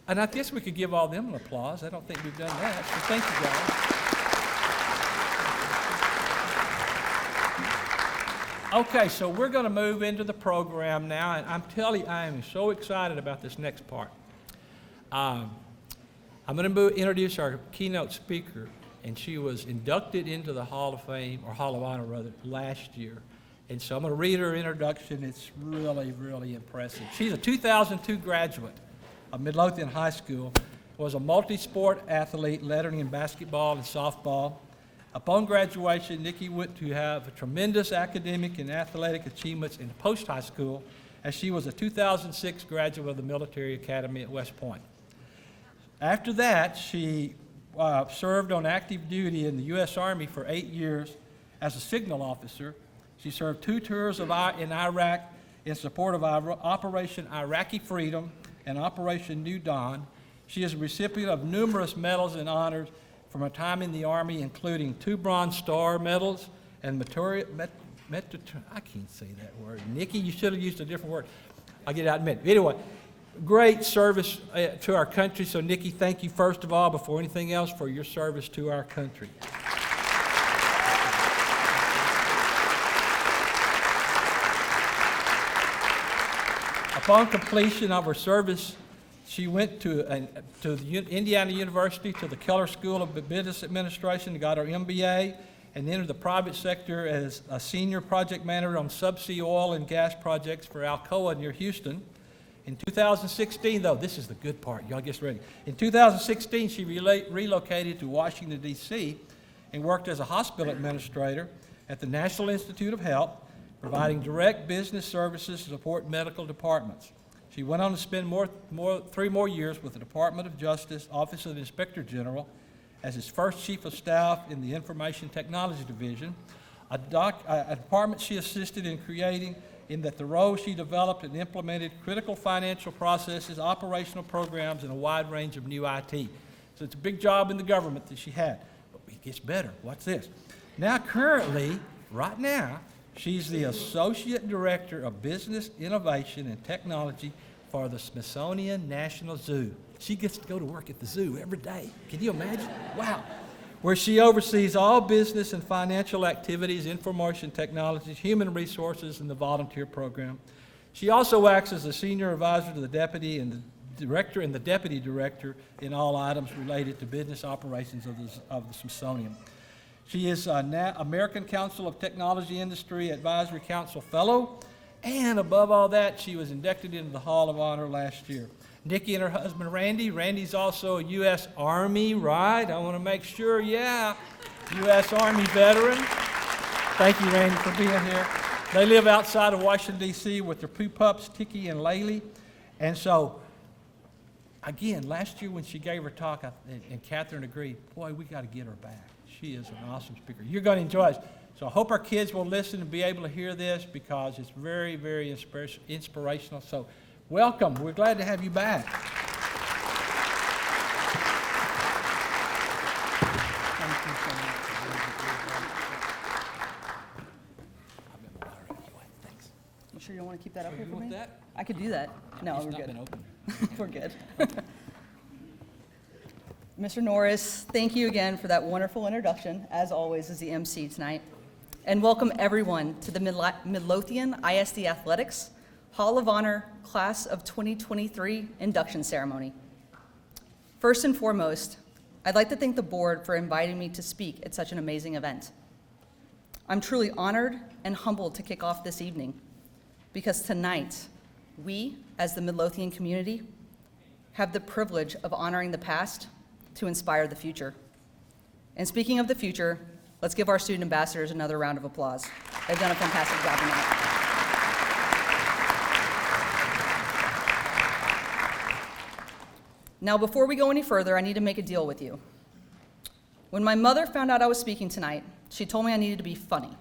And I guess we could give all them an applause. I don't think we've done that, so thank you guys. Okay, so we're going to move into the program now, and I'm telling you, I am so excited about this next part. I'm going to introduce our keynote speaker, and she was inducted into the Hall of Fame, or Hall of Honor rather, last year. And so I'm going to read her introduction. It's really, really impressive. She's a 2002 graduate of Midlothian High School, was a multi-sport athlete, lettering in basketball and softball. Upon graduation, Nikki went to have tremendous academic and athletic achievements in post-high school, as she was a 2006 graduate of the Military Academy at West Point. After that, she served on active duty in the U.S. Army for 8 years as a signal officer. She served 2 tours in Iraq in support of Operation Iraqi Freedom and Operation New Dawn. She is a recipient of numerous medals and honors from her time in the Army, including 2 Bronze Star medals and I can't say that word. Nikki, you should have used a different word. I'll get it out in a minute. Anyway, great service to our country. So, Nikki, thank you first of all, before anything else, for your service to our country. Upon completion of her service, she went to Indiana University, to the Kelley School of Business Administration, got her MBA, and entered the private sector as a senior project manager on subsea oil and gas projects for Alcoa near Houston. In 2016, though, this is the good part, y'all get ready. In 2016, she relocated to Washington, D.C., and worked as a hospital administrator at the National Institute of Health, providing direct business services to support medical departments. She went on to spend 3 more years with the Department of Justice Office of the Inspector General as his first chief of staff in the Information Technology Division, a department she assisted in creating, in that the role she developed and implemented critical financial processes, operational programs, and a wide range of new IT. So it's a big job in the government that she had. But it gets better. What's this? Now, currently, right now, she's the Associate Director of Business Innovation and Technology for the Smithsonian National Zoo. She gets to go to work at the zoo every day. Can you imagine? Wow. Where she oversees all business and financial activities, information technologies, human resources, and the volunteer program. She also acts as a senior advisor to the deputy and the director and the deputy director in all items related to business operations of the Smithsonian. She is an American Council of Technology Industry Advisory Council Fellow, and above all that, she was inducted into the Hall of Honor last year. Nikki and her husband, Randy. Randy's also a U.S. Army, right? I want to make sure, yeah. U.S. Army veteran. Thank you, Randy, for being here. They live outside of Washington, D.C. with their 2 pups, Tiki and Laylee. And so, again, last year when she gave her talk, and Catherine agreed, boy, we got to get her back. She is an awesome speaker. You're going to enjoy it. So I hope our kids will listen and be able to hear this, because it's very, very inspirational. So welcome. We're glad to have you back. Thank you so much. Thanks. You sure you don't want to keep that up here for me? That? I could do that. No, It's we're not good. been open. We're good. Mr. Norris, thank you again for that wonderful introduction, as always, as the MC tonight. And welcome everyone to the Midlothian ISD Athletics Hall of Honor Class of 2023 induction ceremony. First and foremost, I'd like to thank the board for inviting me to speak at such an amazing event. I'm truly honored and humbled to kick off this evening, because tonight, we, as the Midlothian community, have the privilege of honoring the past to inspire the future. And speaking of the future, let's give our student ambassadors another round of applause. They've done a fantastic job tonight. Now, before we go any further, I need to make a deal with you. When my mother found out I was speaking tonight, she told me I needed to be funny.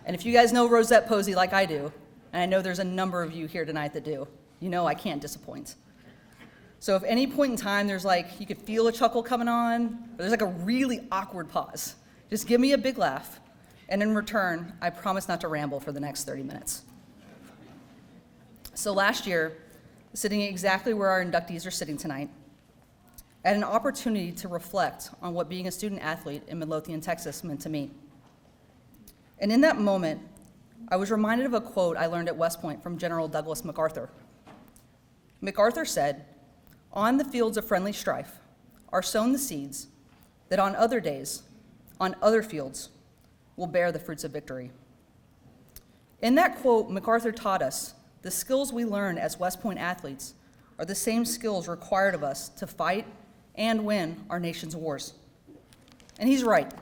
And if you guys know Rosette Posey like I do, and I know there's a number of you here tonight that do, you know I can't disappoint. So if any point in time there's you could feel a chuckle coming on, or there's a really awkward pause, just give me a big laugh, and in return, I promise not to ramble for the next 30 minutes. So last year, sitting exactly where our inductees are sitting tonight, I had an opportunity to reflect on what being a student athlete in Midlothian, Texas meant to me. And in that moment, I was reminded of a quote I learned at West Point from General Douglas MacArthur. MacArthur said, "On the fields of friendly strife are sown the seeds that on other days, on other fields, will bear the fruits of victory." In that quote, MacArthur taught us the skills we learn as West Point athletes are the same skills required of us to fight and win our nation's wars. And he's right.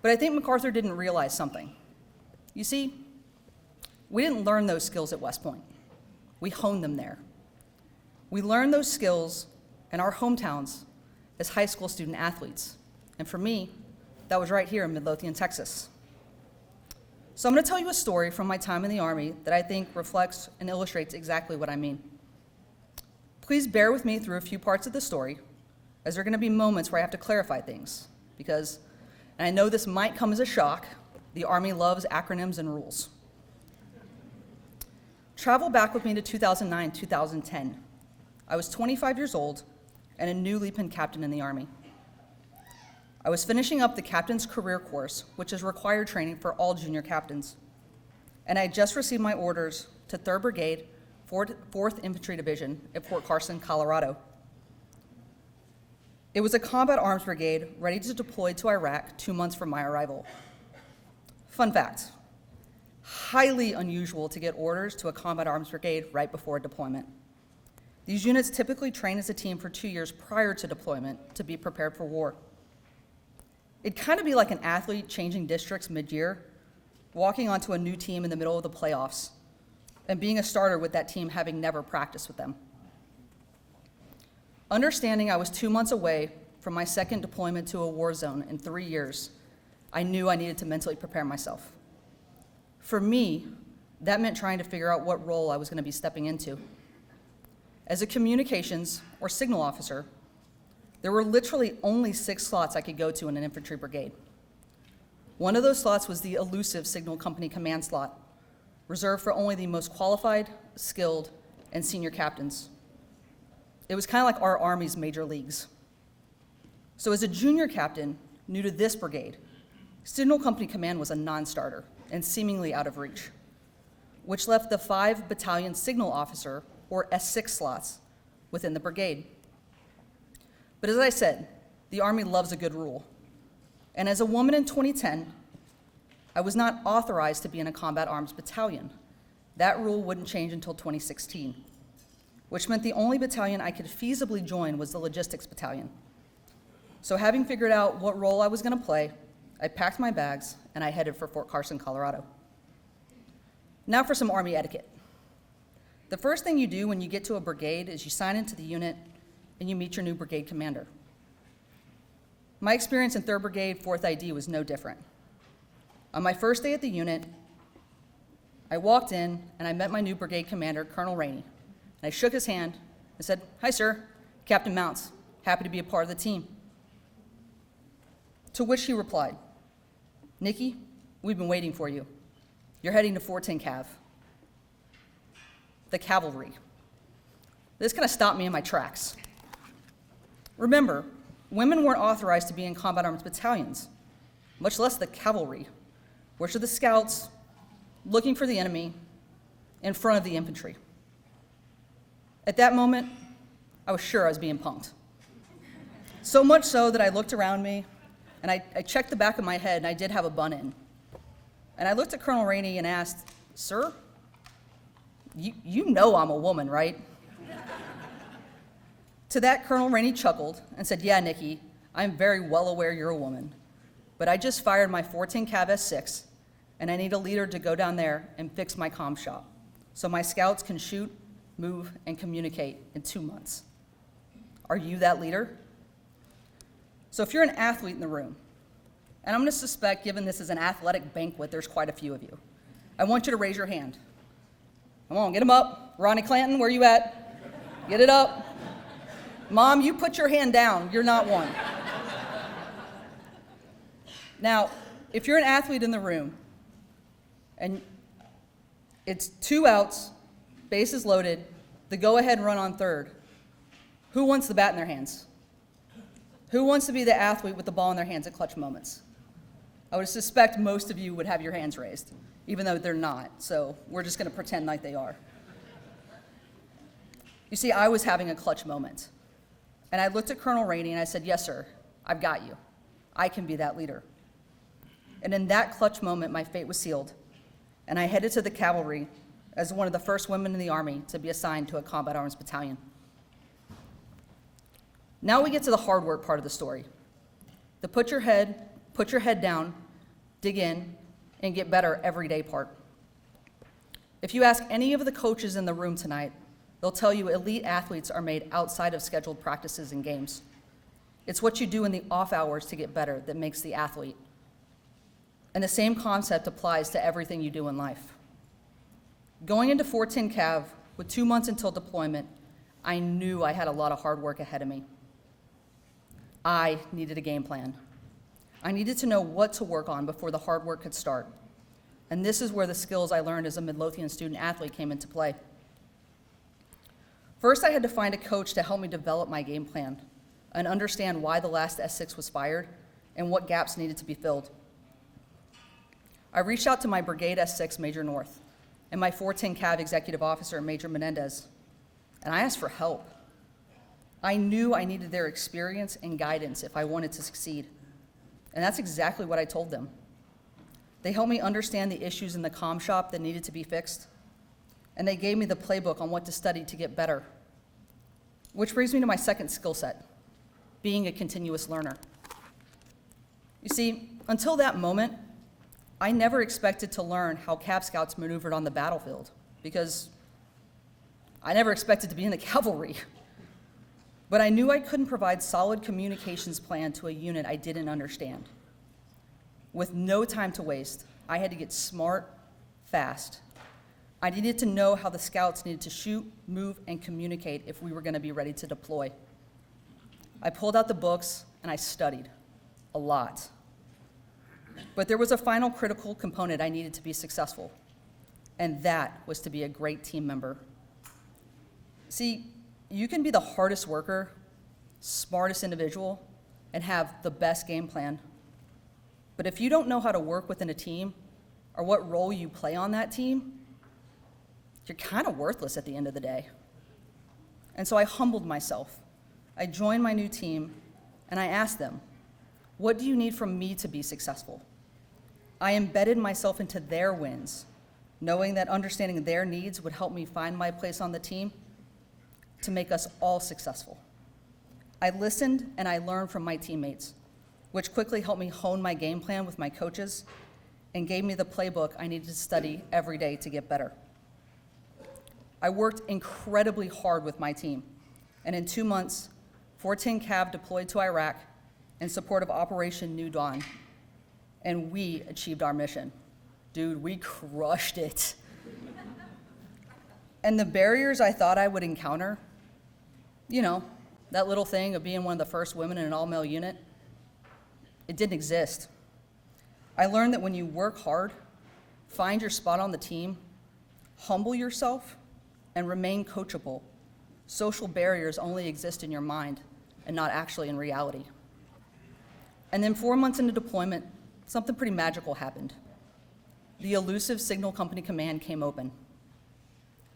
But I think MacArthur didn't realize something. You see, we didn't learn those skills at West Point. We honed them there. We learned those skills in our hometowns as high school student athletes. And for me, that was right here in Midlothian, Texas. So I'm going to tell you a story from my time in the Army that I think reflects and illustrates exactly what I mean. Please bear with me through a few parts of the story, as there are going to be moments where I have to clarify things, because, and I know this might come as a shock, the Army loves acronyms and rules. Travel back with me to 2009, 2010. I was 25 years old and a new Leapin captain in the Army. I was finishing up the Captain's Career Course, which is required training for all junior captains. And I had just received my orders to 3rd Brigade, 4th Infantry Division at Fort Carson, Colorado. It was a combat arms brigade ready to deploy to Iraq 2 months from my arrival. Fun fact, highly unusual to get orders to a combat arms brigade right before deployment. These units typically train as a team for 2 years prior to deployment to be prepared for war. It'd kind of be like an athlete changing districts mid-year, walking onto a new team in the middle of the playoffs, and being a starter with that team having never practiced with them. Understanding I was 2 months away from my second deployment to a war zone in 3 years, I knew I needed to mentally prepare myself. For me, that meant trying to figure out what role I was going to be stepping into. As a communications or signal officer, there were literally only 6 slots I could go to in an infantry brigade. One of those slots was the elusive signal company command slot, reserved for only the most qualified, skilled, and senior captains. It was kind of like our Army's major leagues. So as a junior captain, new to this brigade, signal company command was a non-starter and seemingly out of reach, which left the 5 battalion signal officer, or S6 slots, within the brigade. But as I said, the Army loves a good rule. And as a woman in 2010, I was not authorized to be in a combat arms battalion. That rule wouldn't change until 2016, which meant the only battalion I could feasibly join was the logistics battalion. So having figured out what role I was going to play, I packed my bags and I headed for Fort Carson, Colorado. Now for some Army etiquette. The first thing you do when you get to a brigade is you sign into the unit and you meet your new brigade commander. My experience in 3rd Brigade, 4th ID was no different. On my first day at the unit, I walked in and I met my new brigade commander, Colonel Rainey. And I shook his hand and said, "Hi, sir, Captain Mounts, happy to be a part of the team." To which he replied, "Nikki, we've been waiting for you. You're heading to 410 Cav. The cavalry." This kind of stopped me in my tracks. Remember, women weren't authorized to be in combat arms battalions, much less the cavalry, which are the scouts looking for the enemy in front of the infantry. At that moment, I was sure I was being punked. So much so that I looked around me and I checked the back of my head and I did have a bun in. And I looked at Colonel Rainey and asked, "Sir, you know I'm a woman, right?" To that, Colonel Rainey chuckled and said, "Yeah, Nikki, I'm very well aware you're a woman, but I just fired my 14 Cav S6, and I need a leader to go down there and fix my comm shop so my scouts can shoot, move, and communicate in 2 months. Are you that leader?" So if you're an athlete in the room, and I'm going to suspect, given this is an athletic banquet, there's quite a few of you, I want you to raise your hand. Come on, get them up. Ronnie Clanton, where you at? Get it up. Mom, you put your hand down. You're not one. Now, if you're an athlete in the room, and it's 2 outs, bases loaded, the go-ahead run on third, who wants the bat in their hands? Who wants to be the athlete with the ball in their hands at clutch moments? I would suspect most of you would have your hands raised, even though they're not, so we're just going to pretend like they are. You see, I was having a clutch moment, and I looked at Colonel Rainey and I said, yes, sir, I've got you. I can be that leader. And in that clutch moment, my fate was sealed, and I headed to the cavalry as one of the first women in the Army to be assigned to a combat arms battalion. Now we get to the hard work part of the story. The put your head down, dig in, and get better every day part. If you ask any of the coaches in the room tonight, they'll tell you elite athletes are made outside of scheduled practices and games. It's what you do in the off hours to get better that makes the athlete. And the same concept applies to everything you do in life. Going into 410 Cav with 2 months until deployment, I knew I had a lot of hard work ahead of me. I needed a game plan. I needed to know what to work on before the hard work could start. And this is where the skills I learned as a Midlothian student athlete came into play. First, I had to find a coach to help me develop my game plan and understand why the last S6 was fired and what gaps needed to be filled. I reached out to my Brigade S6 Major North and my 410 Cav Executive Officer, Major Menendez, and I asked for help. I knew I needed their experience and guidance if I wanted to succeed, and that's exactly what I told them. They helped me understand the issues in the comm shop that needed to be fixed, and they gave me the playbook on what to study to get better. Which brings me to my second skill set, being a continuous learner. You see, until that moment, I never expected to learn how Cav Scouts maneuvered on the battlefield because I never expected to be in the cavalry. But I knew I couldn't provide solid communications plan to a unit I didn't understand. With no time to waste, I had to get smart, fast. I needed to know how the scouts needed to shoot, move, and communicate if we were going to be ready to deploy. I pulled out the books and I studied a lot. But there was a final critical component I needed to be successful, and that was to be a great team member. See, you can be the hardest worker, smartest individual, and have the best game plan. But if you don't know how to work within a team or what role you play on that team, you're kind of worthless at the end of the day. And so I humbled myself. I joined my new team, and I asked them, what do you need from me to be successful? I embedded myself into their wins, knowing that understanding their needs would help me find my place on the team to make us all successful. I listened and I learned from my teammates, which quickly helped me hone my game plan with my coaches and gave me the playbook I needed to study every day to get better. I worked incredibly hard with my team, and in 2 months, 410 Cav deployed to Iraq in support of Operation New Dawn, and we achieved our mission. Dude, we crushed it. And the barriers I thought I would encounter, you know, that little thing of being one of the first women in an all-male unit, it didn't exist. I learned that when you work hard, find your spot on the team, humble yourself, and remain coachable, social barriers only exist in your mind and not actually in reality. And then 4 months into deployment, something pretty magical happened. The elusive Signal Company Command came open.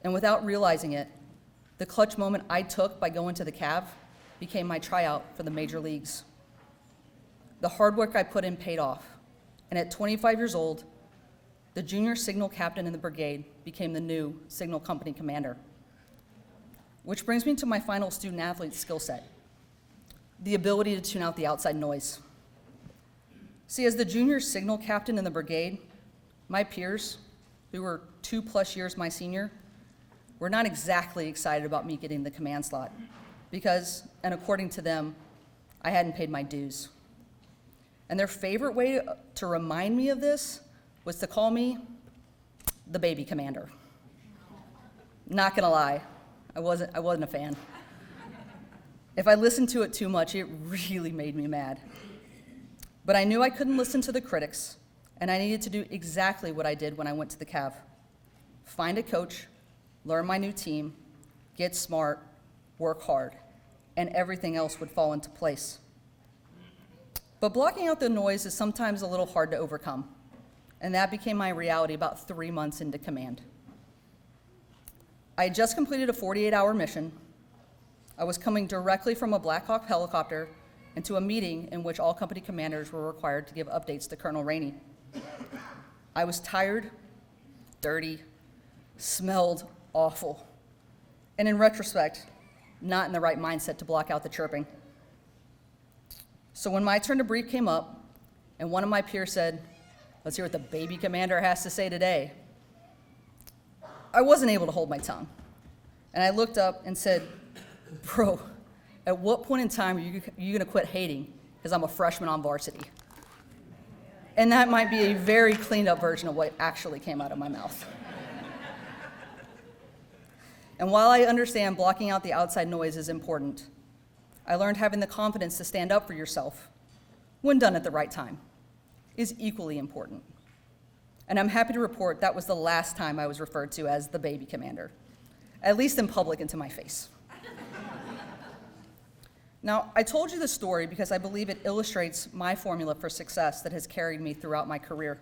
And without realizing it, the clutch moment I took by going to the Cav became my tryout for the major leagues. The hard work I put in paid off, and at 25 years old, the junior signal captain in the brigade became the new Signal Company commander. Which brings me to my final student athlete skill set, the ability to tune out the outside noise. See, as the junior signal captain in the brigade, my peers, who were 2+ years my senior, were not exactly excited about me getting the command slot because, and according to them, I hadn't paid my dues. And their favorite way to remind me of this was to call me the baby commander. Not gonna lie, I wasn't a fan. If I listened to it too much, it really made me mad. But I knew I couldn't listen to the critics, and I needed to do exactly what I did when I went to the Cav. Find a coach, learn my new team, get smart, work hard, and everything else would fall into place. But blocking out the noise is sometimes a little hard to overcome, and that became my reality about 3 months into command. I had just completed a 48-hour mission. I was coming directly from a Black Hawk helicopter into a meeting in which all company commanders were required to give updates to Colonel Rainey. I was tired, dirty, smelled awful, and in retrospect, not in the right mindset to block out the chirping. So when my turn to brief came up, and one of my peers said, "Let's hear what the baby commander has to say today," I wasn't able to hold my tongue. And I looked up and said, "Bro, at what point in time are you gonna quit hating because I'm a freshman on varsity?" And that might be a very cleaned up version of what actually came out of my mouth. And while I understand blocking out the outside noise is important, I learned having the confidence to stand up for yourself, when done at the right time, is equally important. And I'm happy to report that was the last time I was referred to as the baby commander, at least in public and to my face. Now, I told you this story because I believe it illustrates my formula for success that has carried me throughout my career.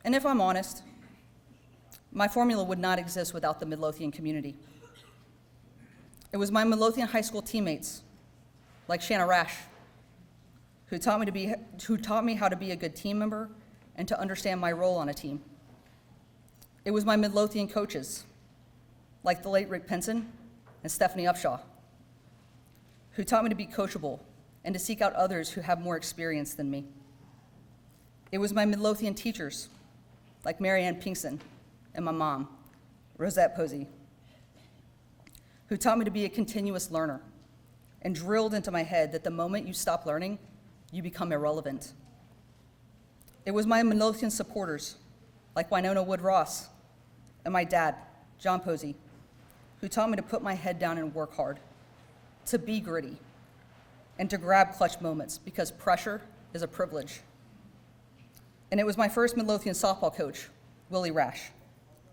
And if I'm honest, my formula would not exist without the Midlothian community. It was my Midlothian High School teammates, like Shanna Rash, who taught me how to be a good team member and to understand my role on a team. It was my Midlothian coaches, like the late Rick Penson and Stephanie Upshaw, who taught me to be coachable and to seek out others who have more experience than me. It was my Midlothian teachers, like Mary Ann Pinkston and my mom, Rosette Posey, who taught me to be a continuous learner and drilled into my head that the moment you stop learning, you become irrelevant. It was my Midlothian supporters, like Winona Wood Ross, and my dad, John Posey, who taught me to put my head down and work hard, to be gritty, and to grab clutch moments because pressure is a privilege. And it was my first Midlothian softball coach, Willie Rash,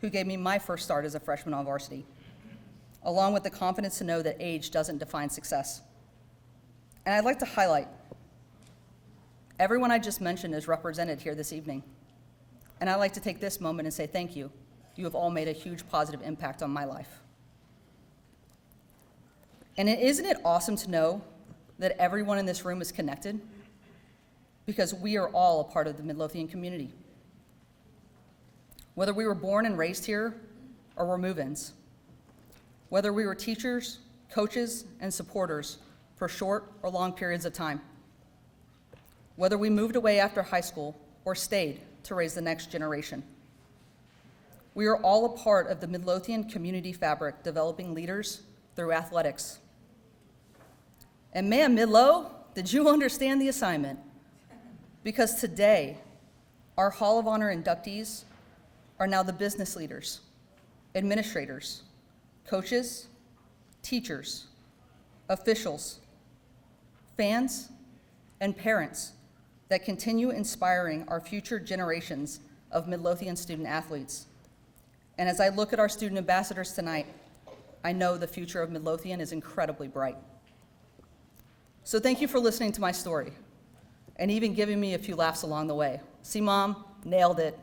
who gave me my first start as a freshman on varsity, along with the confidence to know that age doesn't define success. And I'd like to highlight, everyone I just mentioned is represented here this evening. And I'd like to take this moment and say thank you. You have all made a huge positive impact on my life. And isn't it awesome to know that everyone in this room is connected? Because we are all a part of the Midlothian community. Whether we were born and raised here or were move-ins, whether we were teachers, coaches, and supporters for short or long periods of time, whether we moved away after high school or stayed to raise the next generation. We are all a part of the Midlothian community fabric, developing leaders through athletics. And man, Midlo, did you understand the assignment? Because today, our Hall of Honor inductees are now the business leaders, administrators, coaches, teachers, officials, fans, and parents that continue inspiring our future generations of Midlothian student athletes. And as I look at our student ambassadors tonight, I know the future of Midlothian is incredibly bright. So thank you for listening to my story and even giving me a few laughs along the way. See, Mom, nailed it.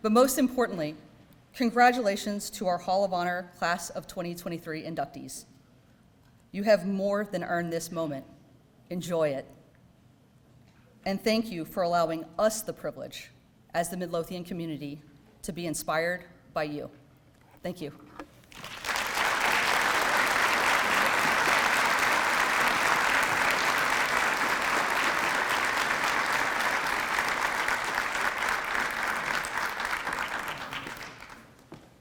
But most importantly, congratulations to our Hall of Honor Class of 2023 inductees. You have more than earned this moment. Enjoy it. And thank you for allowing us the privilege, as the Midlothian community, to be inspired by you. Thank you.